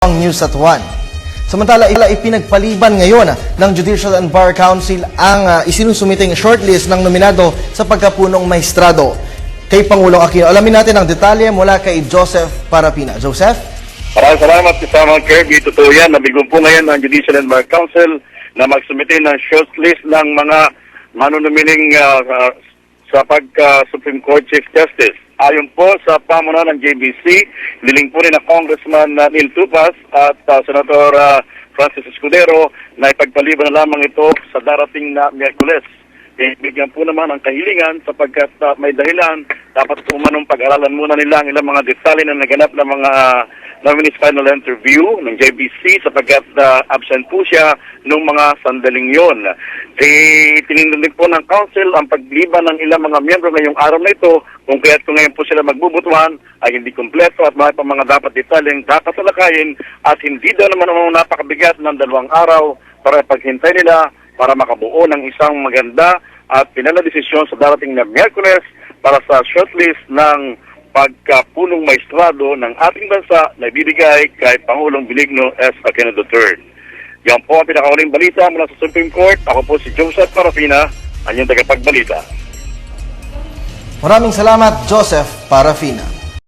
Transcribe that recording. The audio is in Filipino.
Ang News at 1. Samantala, ipinagpaliban ngayon ng Judicial and Bar Council ang isinusumiting shortlist ng nominado sa pagkapunong maestrado kay Pangulong Aquino. Alamin natin ang detalye mula kay Joseph Parapina. Joseph? Maraming salamat kasama Kirby. Totoo yan, nabigong po ngayon ng Judicial and Bar Council na magsumite ng shortlist ng mga manunomining sa pagka-Supreme Court Chief Justice. Ayon po sa pamunuan ng JBC, niling po rin na Congressman Neil Tupas at Senator Francis Escudero na ipagpaliban na lamang ito sa darating na Miyerkules. Bigyan po naman ang kahilingan sapagkat may dahilan, dapat po manong pag-aralan muna nila ang ilang mga detalye na naganap ng mga nominees final interview ng JBC sapagkat absent po siya noong mga sandaling yon. Tininilig po ng Council ang pagliban ng ilang mga miyembro ngayong araw na ito kung kaya't kung ngayon po sila magbubutuhan ay hindi kumpleto at may pa mga dapat detalyeng dapat salakayin at hindi daw naman ang napakabigat ng 2 araw para paghintay nila para makabuo ng isang maganda at pinanadesisyon sa darating na Miyerkules para sa shortlist ng pagkapunong maestrado ng ating bansa na ibibigay kay Pangulong Benigno S. Aquino III. Yan po ang pinakauling balita mula sa Supreme Court. Ako po si Joseph Parapina, ang iyong tagapagbalita. Maraming salamat, Joseph Parapina.